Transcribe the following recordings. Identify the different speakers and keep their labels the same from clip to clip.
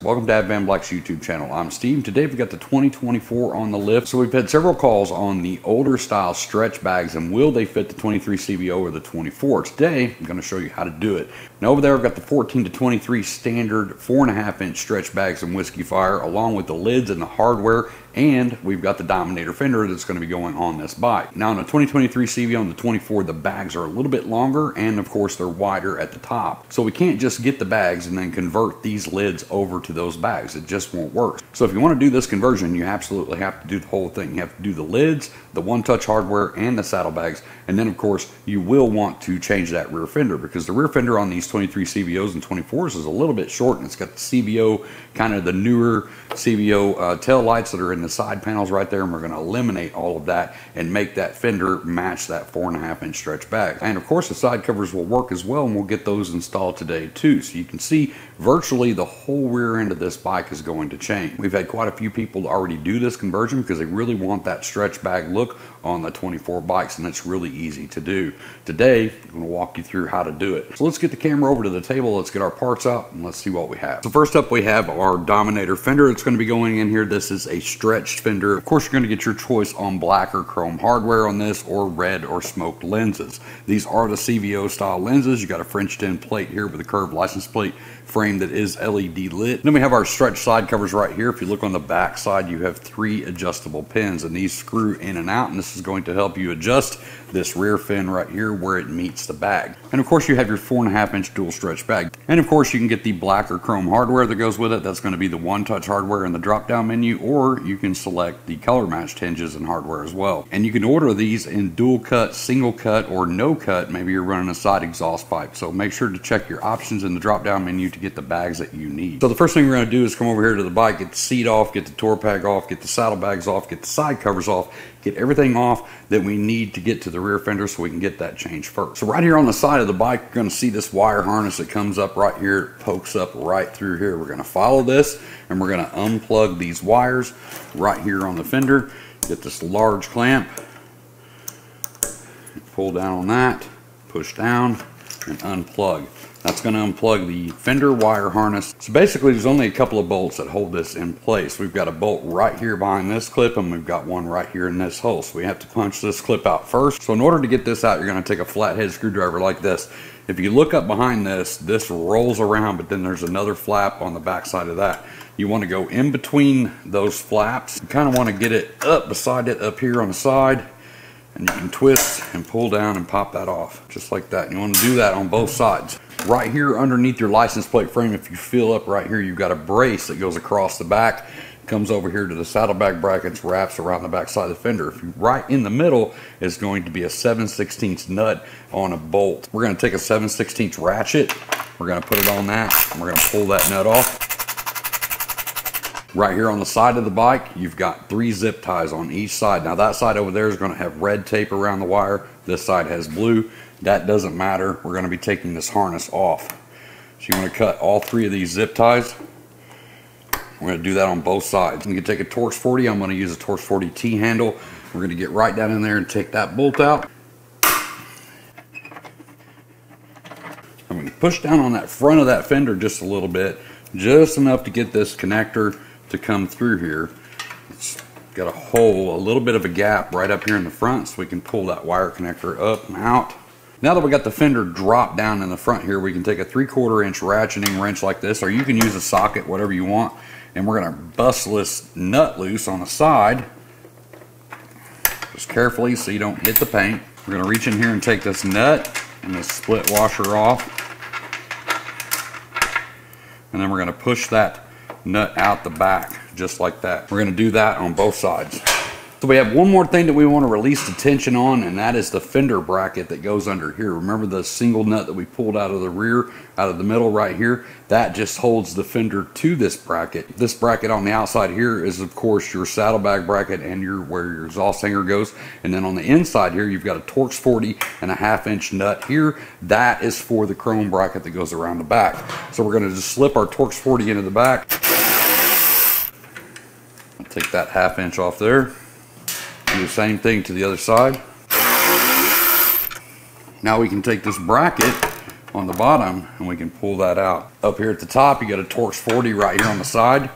Speaker 1: welcome to Advanblack's YouTube channel. I'm Steve. Today we've got the 2024 on the lift. So we've had several calls on the older style stretch bags and will they fit the 23 CVO or the 24. Today I'm going to show you how to do it. Now over there I've got the 14 to 23 standard 4.5 inch stretch bags and Whiskey Fire along with the lids and the hardware, and we've got the Dominator Fender that's going to be going on this bike. Now on the 2023 CVO and the 24 the bags are a little bit longer and of course they're wider at the top. So we can't just get the bags and then convert these lids over to those bags. It just won't work. So if you want to do this conversion, you absolutely have to do the whole thing. You have to do the lids, the one-touch hardware, and the saddlebags. And then of course you will want to change that rear fender, because the rear fender on these 23 CVOs and 24s is a little bit short, and it's got the CVO, kind of the newer CVO tail lights that are in the side panels right there, and we're going to eliminate all of that and make that fender match that 4.5 inch stretch bag. And of course the side covers will work as well, and we'll get those installed today too. So you can see virtually the whole rear end of this bike is going to change. We've had quite a few people already do this conversion because they really want that stretch bag look on the 24 bikes, and it's really easy to do. Today I'm going to walk you through how to do it. So let's get the camera over to the table, let's get our parts out, and let's see what we have. So first up we have our Dominator Fender. It's going to be going in here. This is a stretched fender. Of course you're going to get your choice on black or chrome hardware on this, or red or smoked lenses. These are the CVO style lenses. You got a Frenched in plate here with a curved license plate frame that is LED lit. Then we have our stretch side covers right here. If you look on the back side, you have 3 adjustable pins, and these screw in and out, and this is going to help you adjust this rear fin right here where it meets the bag. And of course you have your 4.5 inch dual stretch bag. And of course you can get the black or chrome hardware that goes with it. That's going to be the one-touch hardware in the drop-down menu, or you can select the color matched hinges and hardware as well. And you can order these in dual cut, single cut, or no cut. Maybe you're running a side exhaust pipe. So make sure to check your options in the drop-down menu to get the bags that you need. So the first thing we're going to do is come over here to the bike, get the seat off, get the tour pack off, get the saddlebags off, get the side covers off, get everything off that we need to get to the rear fender so we can get that changed first. So right here on the side of the bike, you're going to see this wire harness that comes up right here. It pokes up right through here. We're going to follow this and we're going to unplug these wires right here on the fender. Get this large clamp, pull down on that, push down, and unplug. That's going to unplug the fender wire harness. So basically there's only a couple of bolts that hold this in place. We've got a bolt right here behind this clip, and we've got one right here in this hole. So we have to punch this clip out first. So in order to get this out, you're going to take a flathead screwdriver like this. If you look up behind this rolls around, but then there's another flap on the back side of that. You want to go in between those flaps. You kind of want to get it up beside it up here on the side, and you can twist and pull down and pop that off just like that. And you want to do that on both sides. Right here underneath your license plate frame, if you feel up right here, you've got a brace that goes across the back, comes over here to the saddlebag brackets, wraps around the back side of the fender. Right in the middle is going to be a 7/16 nut on a bolt. We're going to take a 7/16 ratchet, we're going to put it on that, and we're going to pull that nut off. Right here on the side of the bike, you've got 3 zip ties on each side. Now that side over there is going to have red tape around the wire. This side has blue. That doesn't matter. We're going to be taking this harness off. So you want to cut all 3 of these zip ties. We're going to do that on both sides. You can take a Torx 40. I'm going to use a Torx 40 T handle. We're going to get right down in there and take that bolt out. I'm going to push down on that front of that fender just a little bit, just enough to get this connector to come through here. It's got a hole, a little bit of a gap right up here in the front, so we can pull that wire connector up and out. Now that we got the fender dropped down in the front here, we can take a 3/4 inch ratcheting wrench like this, or you can use a socket, whatever you want, and we're going to bust this nut loose on the side, just carefully so you don't hit the paint. We're going to reach in here and take this nut and this split washer off, and then we're going to push that nut out the back just like that. We're going to do that on both sides. So we have one more thing that we want to release the tension on, and that is the fender bracket that goes under here. Remember the single nut that we pulled out of the rear, out of the middle right here? That just holds the fender to this bracket. This bracket on the outside here is of course your saddlebag bracket and where your exhaust hanger goes. And then on the inside here you've got a Torx 40 and a 1/2 inch nut here. That is for the chrome bracket that goes around the back. So we're going to just slip our Torx 40 into the back. Take that 1/2 inch off there. Do the same thing to the other side. Now we can take this bracket on the bottom, and we can pull that out. Up here at the top, you got a Torx 40 right here on the side.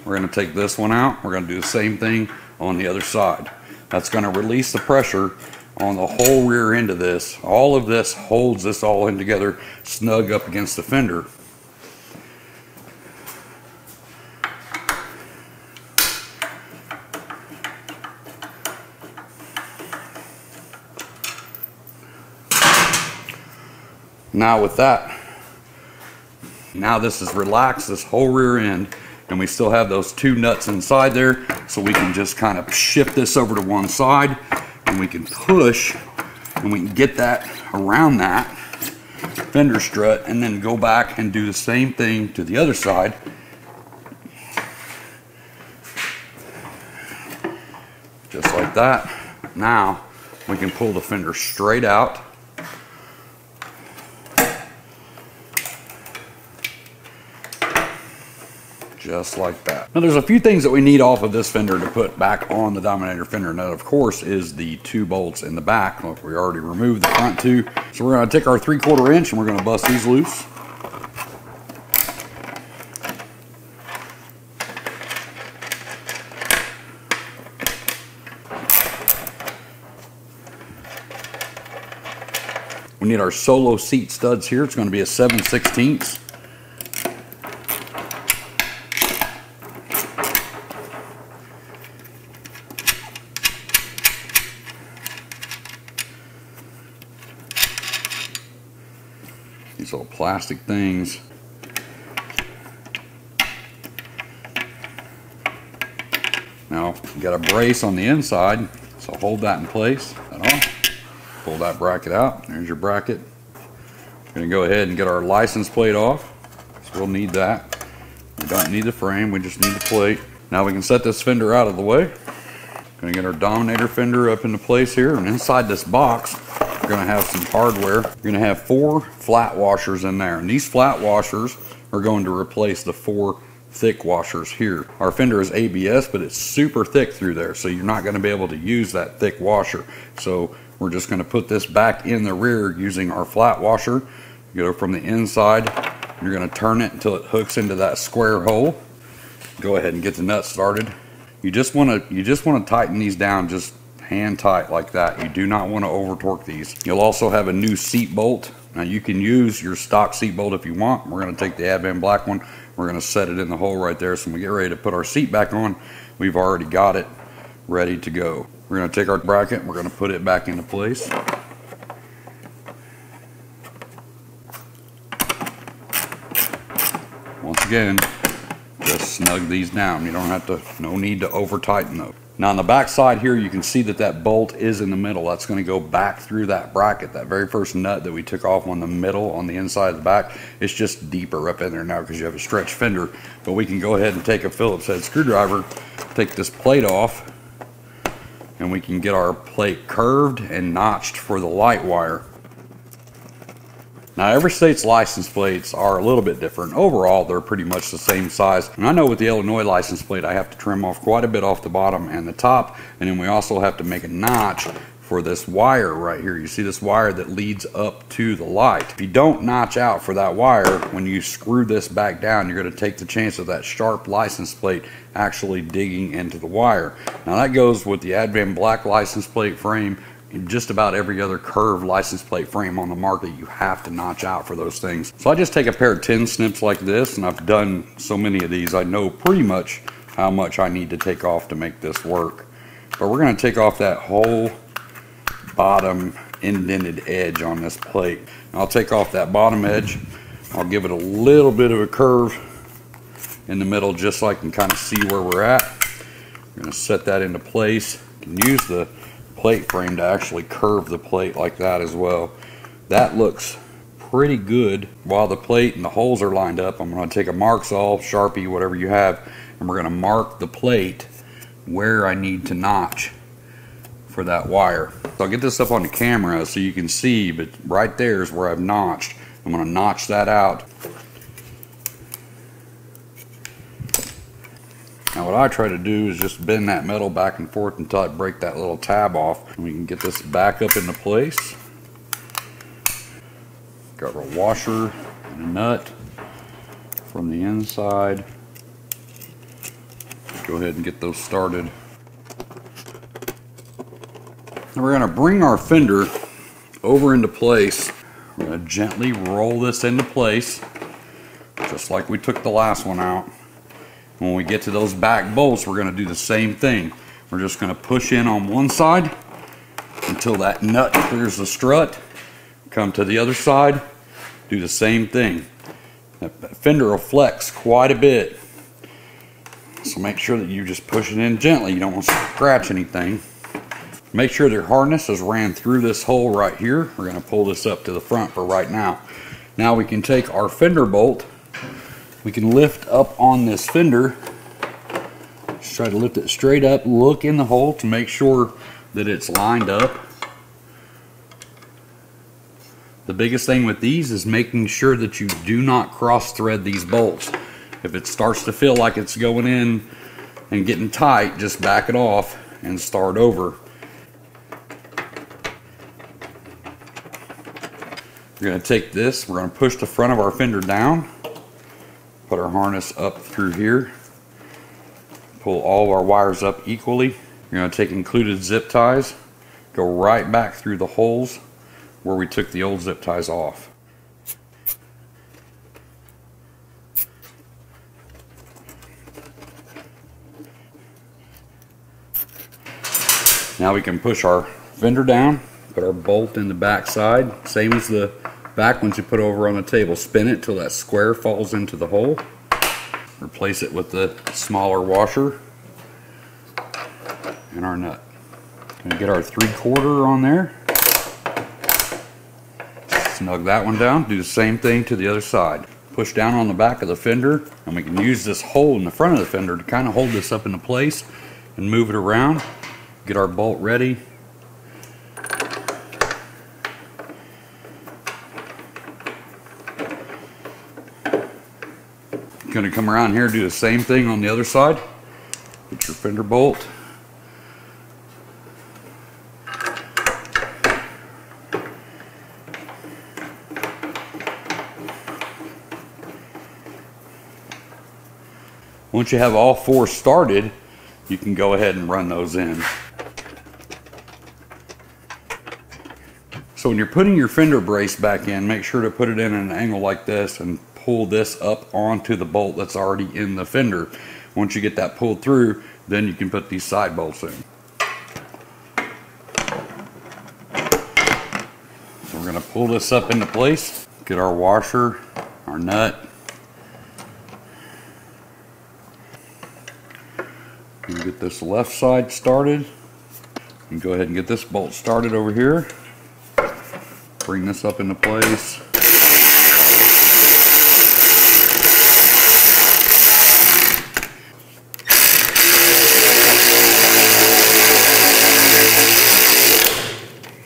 Speaker 1: We're going to take this one out. We're going to do the same thing on the other side. That's going to release the pressure on the whole rear end of this. All of this holds this all in together, snug up against the fender. Now with that, now this is relaxed, this whole rear end, and we still have those two nuts inside there, so we can just kind of shift this over to one side, and we can push, and we can get that around that fender strut, and then go back and do the same thing to the other side. Just like that. Now we can pull the fender straight out. Just like that. Now there's a few things that we need off of this fender to put back on the Dominator fender. Now of course is the two bolts in the back. Look, we already removed the front two. So we're going to take our 3/4 inch and we're going to bust these loose. We need our solo seat studs here. It's going to be a 7/16. These little plastic things. Now, you got a brace on the inside, so hold that in place. Pull that bracket out. There's your bracket. We're going to go ahead and get our license plate off. So we'll need that. We don't need the frame, we just need the plate. Now we can set this fender out of the way. Going to get our Dominator fender up into place here, and inside this box we're going to have some hardware. We're going to have 4 flat washers in there, and these flat washers are going to replace the 4 thick washers here. Our fender is ABS, but it's super thick through there, so you're not going to be able to use that thick washer. So we're just going to put this back in the rear using our flat washer. You go from the inside, you're going to turn it until it hooks into that square hole. Go ahead and get the nut started. You just want to tighten these down just hand tight like that. You do not want to over torque these. You'll also have a new seat bolt. Now you can use your stock seat bolt if you want. We're going to take the Advanblack one. We're going to set it in the hole right there. So when we get ready to put our seat back on, we've already got it ready to go. We're going to take our bracket and we're going to put it back into place. Once again, just snug these down. You don't have to, no need to over tighten those. Now on the back side here, you can see that that bolt is in the middle. That's going to go back through that bracket. That very first nut that we took off on the middle, on the inside of the back, it's just deeper up in there now because you have a stretch fender. But we can go ahead and take a Phillips head screwdriver, take this plate off, and we can get our plate curved and notched for the light wire. Now every state's license plates are a little bit different. Overall, they're pretty much the same size. And I know with the Illinois license plate, I have to trim off quite a bit off the bottom and the top. And then we also have to make a notch for this wire right here. You see this wire that leads up to the light. If you don't notch out for that wire, when you screw this back down, you're going to take the chance of that sharp license plate actually digging into the wire. Now that goes with the Advanblack license plate frame. In just about every other curved license plate frame on the market, you have to notch out for those things. So I just take a pair of tin snips like this, and I've done so many of these, I know pretty much how much I need to take off to make this work. But we're going to take off that whole bottom indented edge on this plate. And I'll take off that bottom edge. I'll give it a little bit of a curve in the middle just so I can kind of see where we're at. I'm going to set that into place. You can use the plate frame to actually curve the plate like that as well. That looks pretty good. While the plate and the holes are lined up, I'm going to take a mark saw, Sharpie, whatever you have, and we're going to mark the plate where I need to notch for that wire. So I'll get this up on the camera so you can see, but right there is where I've notched. I'm going to notch that out. Now what I try to do is just bend that metal back and forth until I break that little tab off. And we can get this back up into place. Got our washer and a nut from the inside. Go ahead and get those started. Now we're going to bring our fender over into place. We're going to gently roll this into place, just like we took the last one out. When we get to those back bolts, we're going to do the same thing. We're just going to push in on one side until that nut clears the strut. Come to the other side, do the same thing. That fender will flex quite a bit, so make sure that you just push it in gently. You don't want to scratch anything. Make sure their harness is ran through this hole right here. We're going to pull this up to the front for right now. Now we can take our fender bolt, we can lift up on this fender, just try to lift it straight up, look in the hole to make sure that it's lined up. The biggest thing with these is making sure that you do not cross thread these bolts. If it starts to feel like it's going in and getting tight, just back it off and start over. We're going to take this, we're going to push the front of our fender down, put our harness up through here, pull all of our wires up equally. We're going to take included zip ties, go right back through the holes where we took the old zip ties off. Now we can push our fender down, put our bolt in the back side, same as the back ones you put over on the table. Spin it till that square falls into the hole. Replace it with the smaller washer and our nut. Gonna get our 3/4 on there. Snug that one down. Do the same thing to the other side. Push down on the back of the fender, and we can use this hole in the front of the fender to kind of hold this up into place and move it around. Get our bolt ready. Going to come around here and do the same thing on the other side. Get your fender bolt. Once you have all four started, you can go ahead and run those in. So when you're putting your fender brace back in, make sure to put it in an angle like this and pull this up onto the bolt that's already in the fender. Once you get that pulled through, then you can put these side bolts in. So we're going to pull this up into place, get our washer, our nut, and get this left side started. And go ahead and get this bolt started over here. Bring this up into place.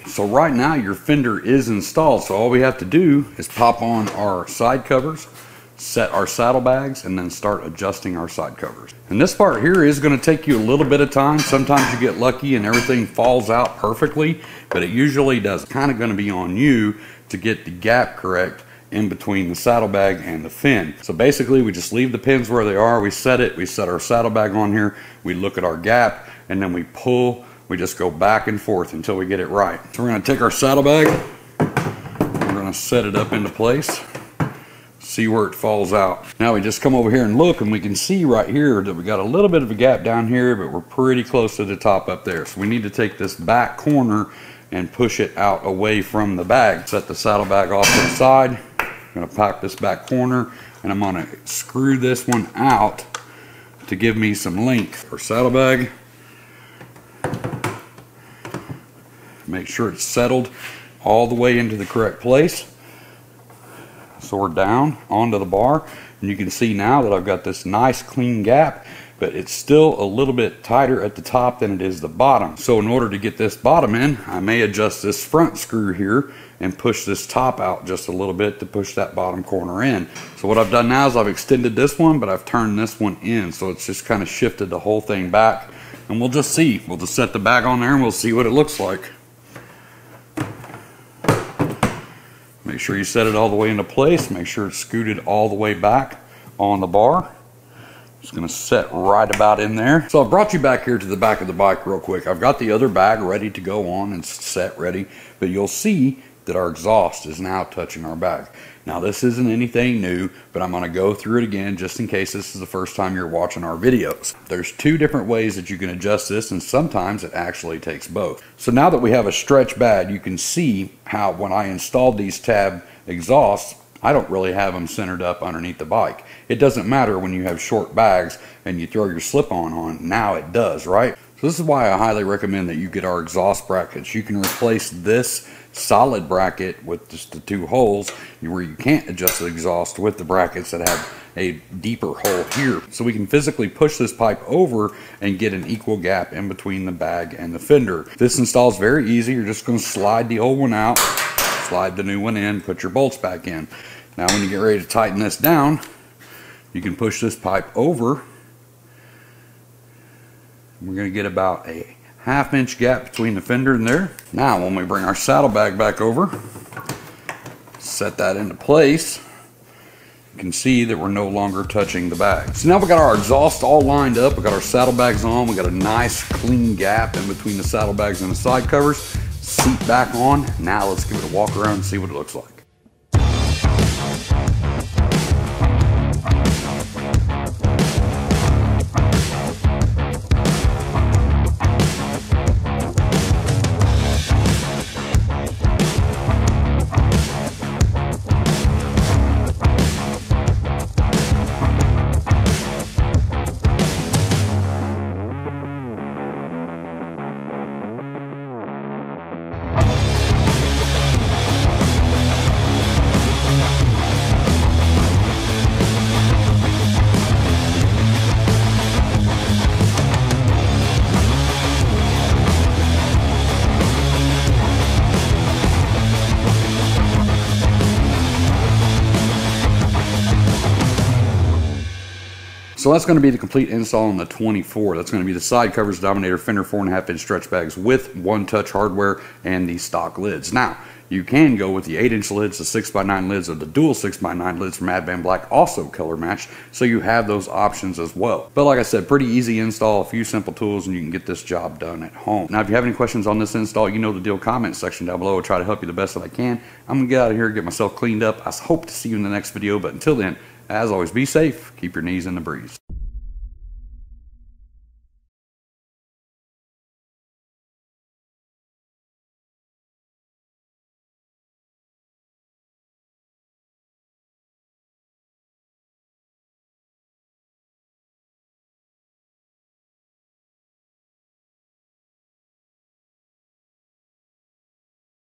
Speaker 1: So right now your fender is installed, so all we have to do is pop on our side covers, set our saddlebags, and then start adjusting our side covers. And this part here is going to take you a little bit of time. Sometimes you get lucky and everything falls out perfectly, but it usually does. It's kind of going to be on you to get the gap correct in between the saddlebag and the fin. So basically we just leave the pins where they are, we set it, we set our saddlebag on here, we look at our gap, and then we pull. We just go back and forth until we get it right. So we're going to take our saddlebag, we're going to set it up into place, see where it falls out. Now we just come over here and look, and we can see right here that we got a little bit of a gap down here, but we're pretty close to the top up there. So we need to take this back corner and push it out away from the bag. Set the saddlebag off to the side. I'm going to pop this back corner, and I'm going to screw this one out to give me some length. Our saddlebag. Make sure it's settled all the way into the correct place. So we're down onto the bar, and you can see now that I've got this nice clean gap, but it's still a little bit tighter at the top than it is the bottom. So in order to get this bottom in, I may adjust this front screw here and push this top out just a little bit to push that bottom corner in. So what I've done now is I've extended this one, but I've turned this one in, so it's just kind of shifted the whole thing back. And we'll just see. We'll just set the bag on there and we'll see what it looks like. Make sure you set it all the way into place. Make sure it's scooted all the way back on the bar. It's going to set right about in there. So I brought you back here to the back of the bike real quick. I've got the other bag ready to go on and set ready, but you'll see that our exhaust is now touching our bag. Now this isn't anything new, but I'm going to go through it again just in case this is the first time you're watching our videos. There's two different ways that you can adjust this, and sometimes it actually takes both. So now that we have a stretch bag, you can see how when I installed these tab exhausts, I don't really have them centered up underneath the bike. It doesn't matter when you have short bags and you throw your slip-on on. Now it does, right? So this is why I highly recommend that you get our exhaust brackets. You can replace this solid bracket with just the two holes where you can't adjust the exhaust with the brackets that have a deeper hole here. So we can physically push this pipe over and get an equal gap in between the bag and the fender. This install is very easy. You're just going to slide the old one out, slide the new one in, put your bolts back in. Now when you get ready to tighten this down, you can push this pipe over. We're going to get about a half-inch gap between the fender and there. Now when we bring our saddlebag back over, set that into place, you can see that we're no longer touching the bag. So now we got our exhaust all lined up, we got our saddlebags on, we got a nice clean gap in between the saddlebags and the side covers, seat back on. Now let's give it a walk around and see what it looks like. So that's going to be the complete install on the 24. That's going to be the side covers, Dominator Fender 4.5-inch stretch bags with one-touch hardware and the stock lids. Now, you can go with the 8-inch lids, the 6x9 lids, or the dual 6x9 lids from Advanblack, also color matched, so you have those options as well. But like I said, pretty easy install, a few simple tools, and you can get this job done at home. Now, if you have any questions on this install, you know the deal. Comment section down below. I'll try to help you the best that I can. I'm going to get out of here, get myself cleaned up. I hope to see you in the next video, but until then, as always, be safe, keep your knees in the breeze.